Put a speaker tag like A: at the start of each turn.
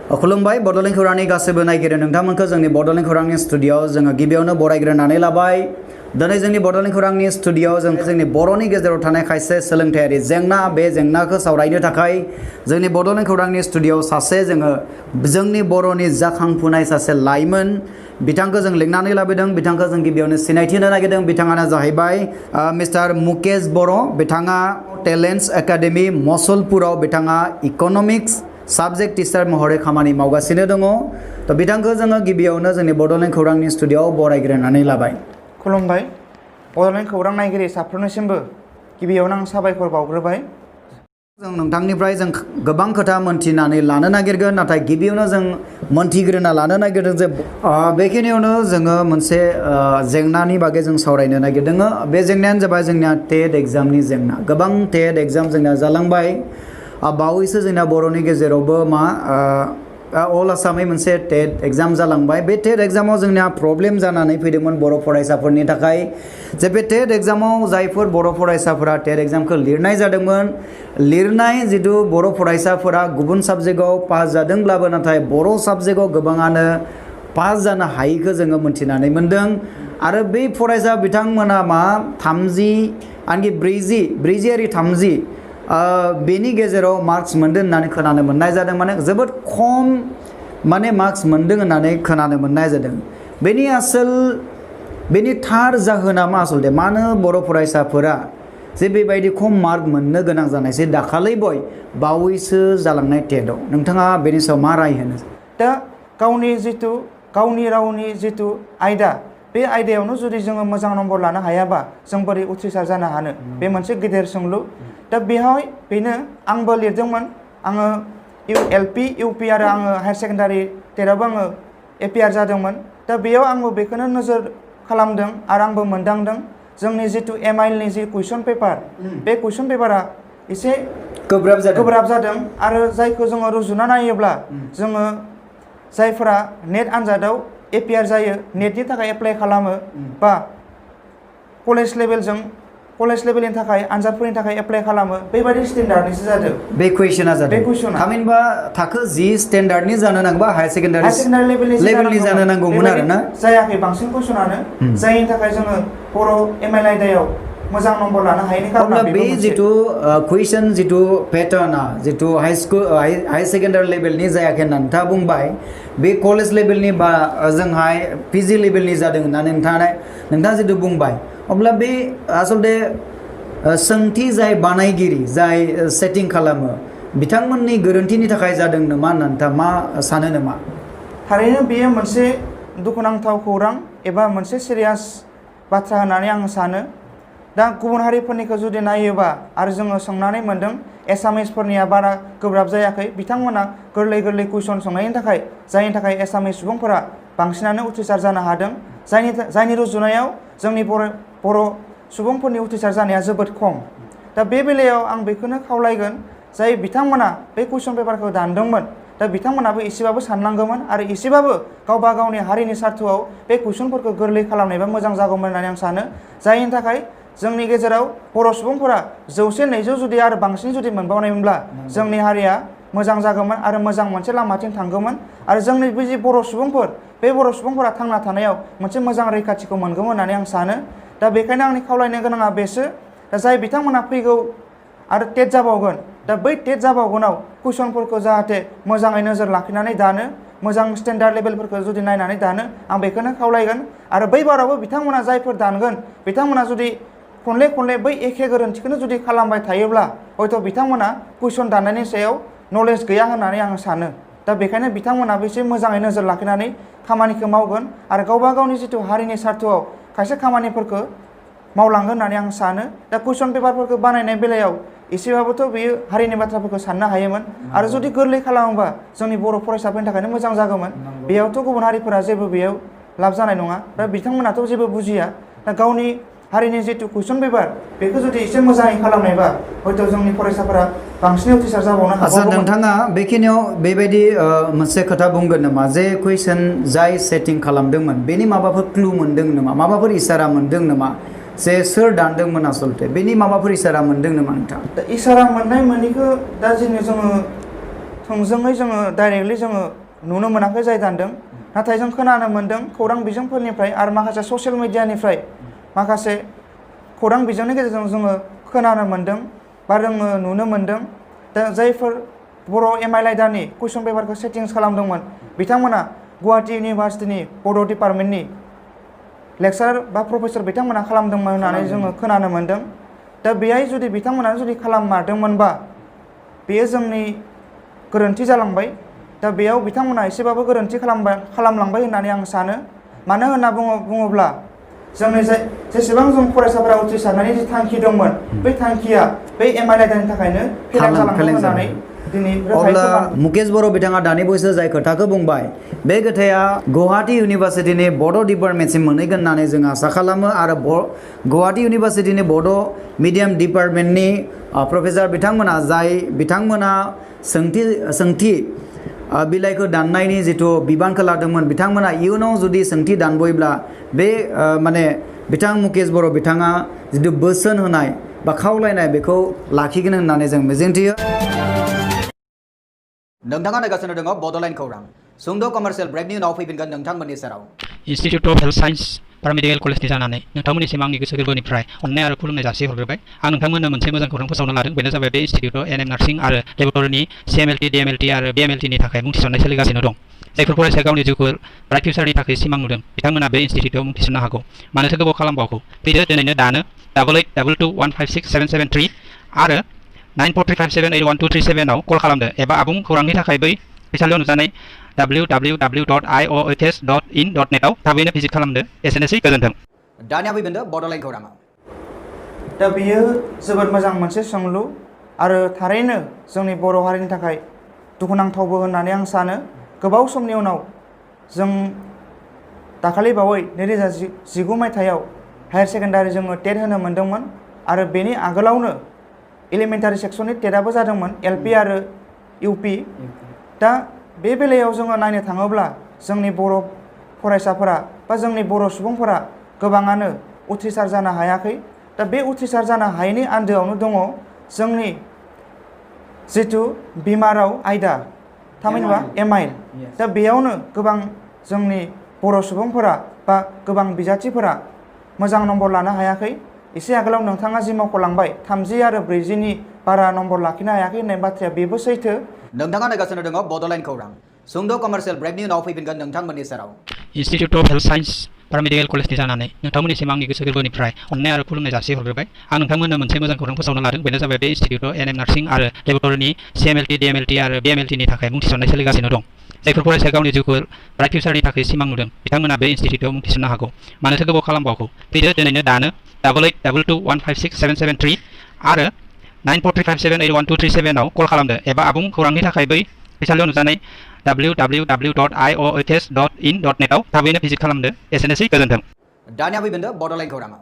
A: खुलुमबाय बड'लेण्ड खौरांनि गासैबो नायगिरि नोंथांमोनखौ जोंनि बड'लेण्ड खौरांनि स्टुडिय'आव जोङो गिबियावनो बरायग्रोनानै लाबाय। दिनै जोंनि बड'लेण्ड खौरांनि स्टुडिय'आव जों जोंनि बर'नि गेजेराव थानाय खायसे सोलोंथायारि जेंना बे जेंनाखौ सावरायनो थाखाय जोंनि बड'लेण्ड खौरांनि स्टुडिय'आव सासे जोंनि बर'नि जाखांफुनाय सासे लाइमोन बिथांखौ जों लिंनानै लाबोदों। बिथांखौ जों गिबियावनो सिनायथि होनो नागिरदों। बिथाङानो जाहैबाय मिस्टार मुकेश बर'। बिथाङा टेलेन्ट्स एकाडेमि मसलपुराव बिथाङा इक'नमिक्स साबजेक्ट टिचार महरै खामानि मावगासिनो दङ। तो बिथांखौ जोङो गिबियावनो जोंनि बड'लेण्ड खौरांनि स्टुडिय'आव बरायग्रोनानै लाबाय।
B: खुलुमबाय बड'लेण्ड खौरां नायगिरि साफ्रोमनिसिमबो गिबियावनो आं साबायखर बावग्रोबाय।
A: जों नोंथांनिफ्राय जों गोबां खोथा मोनथिनानै लानो नागिरगोन, नाथाय गिबियावनो जों मोनथिग्रोना लानो नागिरदों जे बेखिनियावनो जोङो मोनसे जेंनानि बागै जों सावरायनो नागिरदों। बे जेंनायानो जाबाय जोंनिया टेट एग्जामनि जेंना। गोबां टेट एग्जाम जोंना जालांबाय। बावैसो जोंना बर'नि गेजेरावबो अल आसामनि मोनसे टेट एग्जाम जालांबाय। बे टेट एग्जामाव जोंनिया प्रब्लेम जानानै फैदोंमोन बर' फरायसाफोरनि थाखाय जे बे टेट एग्जामाव जायफोर बर' फरायसाफोरा टेट एग्जामखौ लिरनाय जादोंमोन, लिरनाय जिथु बर' फरायसाफोरा गुबुन साबजेक्टआव पास जादोंब्लाबो नाथाय बर' साबजेक्टआव गोबाङानो पास जानो हायैखौ जोङो मोनथिनानै मोनदों। आरो बै फरायसा बिथांमोना 30 आरो 30 बेनि गेजेराव मार्क्स मोनदों होननानै खोनानो मोननाय जादों। माने जोबोद खम मार्क्स मोनदों होननानै खोनानो मोननाय जादों। बेनि थार जाहोना मा आसलते मानो बर' फरायसाफोरा जे बेबायदि खम मार्क मोननो गोनां जानायसै दाखालै बावैसो जालांनाय टेटआव नोंथाङा बेनि सायाव मा राय होनो?
B: दा गावनि रावनि जिथु आयदा, बे आयदायावनो जुदि जोङो मोजां नम्बर लानो हायाबा जों बोरै उथ्रिसार जानो हानो? बे मोनसे गेदेर सोंलु। दा बेनो आंबो लिरदोंमोन। आङो LP UP आरो आङो हायार सेकेन्डारि टेटआवबो आङो एपियार जादोंमोन। दा बेयाव आंबो बेखौनो नोजोर खालामदों आरो आंबो मोनदांदों जोंनि जिथु MILनि जि कुइसन पेपार, बे कुइसन पेपारा एसे गोब्राब जादों। आरो जायखौ जोङो रुजुना नायोब्ला जोङो जायफोरा नेट आनजादाव एपियार जायो, नेटनि थाखाय एप्लाइ खालामो बा कलेज लेभेलनि थाखाय आनजादफोरनि थाखाय एप्लाइ खालामो, बेबायदि स्टेन्डार्डनिसो जादों
A: बे कुइसना जादों।
B: बे कुइसना
A: थामहिनबा थाखो जि स्टेन्डार्डनि जानो नांगौबा हायार सेकेन्डारि लेभेलनि जानो नांगौमोन आरो ना
B: जायाखै बांसिन कुइसनानो, जायनि थाखाय जोङो बर' MIL आयदायाव मोजां नम्बर लानो हायैनि खारनाव
A: बे जिथु कुइसन जिथु पेटार्ना जिथु हाई सेकेन्डारि लेभेलनि जायाखै होनना नोंथाङा बुंबाय, बे कलेज लेभेलनि बा जोंहाय PG लेभेलनि जादों होननानै नोंथाङा जिथु बुंबाय, अब्ला बे आसलते सोंथि जाय बानायगिरि जाय सेटिं खालामो बिथांमोननि गोरोन्थिनि थाखाय जादों नामा होनना नोंथाङा मा सानो नामा?
B: थारैनो बेयो मोनसे दुखुनांथाव खौरां एबा मोनसे सिरियास बाथ्रा होननानै आं सानो। दा गुबुन हारिफोरनिखौ जुदि नायोबा आरो जोङो सोंनानै मोनदों एसामिसफोरनिया बारा गोब्राब जायाखै। बिथांमोना गोरलै कुइसन सोंनायनि थाखाय जायनि थाखाय एसामिस सुबुंफोरा बांसिनानो उथ्रिसार जानो हादों। जायनि रुजुनायाव जोंनि बर' सुबुंफोरनि उथ्रिसार जानाया जोबोद खम। दा बे बेलायाव आं बेखौनो खावलायगोन, जाय बिथांमोना बे कुइसन पेपारखौ दानदोंमोन, दा बिथांमोनाबो एसेबाबो साननांगौमोन आरो एसेबाबो गावबा गावनि हारिनि सार्थआव बे कुइसनफोरखौ गोरलै खालामनायबा मोजां जागौमोन होननानै आं सानो। जायनि थाखाय जोंनि गेजेराव बर' सुबुंफोरा 100-200 जुदि आरो बांसिन जुदि मोनबावनायमोनब्ला जोंनि हारिया मोजां जागौमोन आरो मोजां मोनसे लामाथिं थांगौमोन आरो जोंनि बे जि बर' सुबुंफोर, बे बर' सुबुंफोरा थांना थानायाव मोनसे मोजां रैखाथिखौ मोनगौमोन होननानै आं सानो। दा बेखायनो आंनि खावलायनो गोनाङा बेसो, दा जाय बिथांमोना फैगौ आरो टेट जाबावगोन, दा बै टेट जाबावगोनाव कुइसनफोरखौ जाहाथे मोजाङै नोजोर लाखिनानै दानो, मोजां स्टेन्डार्ड लेभेलफोरखौ जुदि नायनानै दानो, आं बेखौनो खावलायगोन। आरो बै बारावबो बिथांमोना जायफोर दानगोन, बिथांमोना जुदि खनले बै एखे गोरोन्थिखौनो जुदि खालामबाय थायोब्ला हयथ' बिथांमोना कुइसन दाननायनि सायाव नलेज गैया होननानै आं सानो। दा बेखायनो बिथांमोनाबो एसे मोजाङै नोजोर लाखिनानै खामानिखौ मावगोन आरो गावबा गावनि जिथु हारिनि सार्थआव खायसे खामानिफोरखौ मावलांगोन होननानै आं सानो। दा कुइसन पेपारफोरखौ बानायनाय बेलायाव एसेबाबोथ' बेयो हारिनि बाथ्राफोरखौ साननो हायोमोन आरो जुदि गोरलै खालामोबा जोंनि बर' फरायसाफोरनि थाखायनो मोजां जागौमोन। बेयावथ' गुबुन हारिफोरा जेबो बेयाव लाब जानाय नङा। दा बिथांमोनाथ' जेबो बुजिया। दा गावनि हारिनि जिथु कुइसन पेपार बेखौ जुदि एसे मोजाङै खालामनायबा हयथ' जोंनि फरायसाफोरा बांसिन उथ्रिसार जाबावनो हागौमोन।
A: नोंथाङा बेखिनियाव बेबायदि मोनसे खोथा बुंगोन नामा जे कुइसन जाय सेटिं खालामदोंमोन बेनि माबाफोर क्लु मोनदों नामा, माबाफोर इसारा मोनदों नामा जे सोर दानदोंमोन आसलते बेनि माबाफोर इसारा मोनदों नामा नोंथाङा?
B: दा इसारा मोननाय मोनैखौ दा जोङो थोंजोङै जोङो डाइरेक्टलि जोङो नुनो मोनाखै जाय दानदों नाथाय जों खोनानो मोन्दों खौरां बिजोंफोरनिफ्राय आरो माखासे ससियेल मिडियानिफ्राय माखासे खौरां बिजोंनि गेजेरजों जोङो खोनानो मोन्दों बा जोङो नुनो मोन्दों दा जायफोर बर' एम.आइ.एल आयदानि कुइसन पेपारखौ सेटिंस खालामदोंमोन बिथांमोना गुवाहाटि इउनिभार्सिटिनि बड' डिपार्टमेन्टनि लेक्सारार बा प्रफेसर बिथांमोना खालामदोंमोन होननानै जोङो खोनानो मोन्दों दा बेहाय जुदि बिथांमोना जुदि खालाममारदोंमोनबा बेयो जोंनि गोरोन्थि जालांबाय दा बेयाव बिथांमोना एसेबाबो गोरोन्थि खालामलांबाय होननानै आं सानो मानो होनना बुङोब्ला जोंनि जेसेबां जों फरायसाफोरा उथ्रिसारनायनि जि थांखि दंमोन बै थांखिया बै एम.आइ.एल आयदानि थाखायनो फेलें जालांदों होननानै दिनै
A: अब्ला मुकेश बर' बिथाङा दानि बैसो जाय खोथाखौ बुंबाय बे खोथाया गुवाहाटी इउनिभार्सिटिनि बड' डिपार्टमेन्टसिम मोनहैगोन होननानै जों आसा खालामो आरो गुवाहाटी इउनिभार्सिटिनि बड' मिडियाम डिपार्टमेन्टनि प्रफेसर बिथांमोना सोंथि बिलाइखौ दाननायनि जिथु बिबानखौ लादोंमोन बिथांमोना इयुनाव जुदि सोंथि दानबोयोब्ला बे माने बिथां मुकेश बर' बिथाङा जिथु बोसोन होनाय बा खावलायनाय बेखौ लाखिगोन होननानै जों मिजिंथियो। नोंथाङा नायगासिनो दङ बड'लेण्ड खौरां सुंद' कमार्शियेल ब्रेकनि उनाव फैफिनगोन नोंथांमोननि सेराव।
C: इन्स्टिट्युट अफ हेल्थ साइन्स पारामेडिकेल कलेजनि जानानै नोंथांमोननिसिम आंनि गोसो गोरबोनिफ्राय अननाय आरो खुलुमनाय जासिहरग्रोबाय। आं नोंथांमोननो मोनसे मोजां खौरां फोसावनो लादों बेनो जाबाय बे इन्स्टिट्युटआव एनएम नार्सिं आरो लेबरेटरिनि CMLT DMLT आरो BMLTनि थाखाय मुं थिसननाय सोलिगासिनो दं। जायफोर फरायसाया गावनि जिउखौ ब्राइट फिउचारनि थाखाय सिमां नुदों बिथांमोना बे इन्स्टिट्युटआव मुं थिसननो हागौ। मानोथो गोबाव खालामबावगौ फैदो दिनैनो दानो 8822156773 आरो 9435781237 आव कल खालामदो एबा आबुं खौरांनि थाखाय बै फैसालियाव नुजानाय www.iohs.in.net आव थाबैनो भिजिट खालामदो। एसेनोसै गोजोन्थों।
A: दानिया फैफिनदो बड'लेण्ड खौराङाव।
B: दा बेयो जोबोद मोजां मोनसे सोंलु आरो थारैनो जोंनि बर' हारिनि थाखाय दुखुनांथावबो होननानै आं सानो। गोबाव समनि उनाव जों दाखालि बावै 2019 मायथाइयाव हायार सेकेन्डारि जोङो टेट होनो मोन्दोंमोन आरो बेनि आगोलावनो एलिमेन्टारि सेक्सननि टेटआबो जादोंमोन LP आरो UP। दा बे बेलायाव जोङो नायनो थाङोब्ला जोंनि बर' फरायसाफोरा बा जोंनि बर' सुबुंफोरा गोबाङानो उथ्रिसार जानो हायाखै। दा बे उथ्रिसार जानो हायैनि आन्दोआवनो दङ जोंनि जिथु बिमा राव आयदा थामहिनबा एम.आइ.एल दा बेयावनो गोबां जोंनि बर' सुबुंफोरा बा गोबां बिजाथिफोरा मोजां नम्बर लानो हायाखै। एसे आगोलाव नोंथाङा जि मख'लांबाय 30 आरो 40नि बारा नम्बर लाखिनो हायाखै होननाय बाथ्राया बेबो सैथो।
A: नोंथाङा नायगासिनो दङ बड'लेण्ड खौरां सुंद' कमार्शियेल ब्रेकनि उनाव फैफिनगोन नोंथांमोननि सेराव।
C: इन्स्टिट्युट अफ हेल्थ साइन्स पारामेडिकेल कलेजनि जानानै नोंथांमोननिसिम आंनि गोसो गोरबोनिफ्राय अननाय आरो खुलुमनाय जासिहरग्रोबाय। आं नोंथांमोननो मोनसे मोजां खौरां फोसावनो लादों बेनो जाबाय बे इन्स्टिट्युटआव एनएम नार्सिं आरो लेबरेटरिनि CMLT DMLT आरो BMLTनि थाखाय मुं थिसननाय सोलिगासिनो दं। जायफोर फरायसाया गावनि जिउखौ ब्राइट फिउचारनि थाखाय सिमां नुदों बिथांमोना बे इन्स्टिट्युटआव मुं थिसननो हागौ। मानोथो गोबाव खालामबावगौ फैदो दिनैनो दानो 8822156773 आरो 9435781237 आव कल खालामदो एबा आबुं खौरांनि थाखाय बै फैसालियाव नुजानाय www.iohs.in.net आव थाबैनो भिजिट खालामदो। एसेनोसै गोजोन्थों।
A: दानिया फैफिनदो बड'लेण्ड खौराङाव।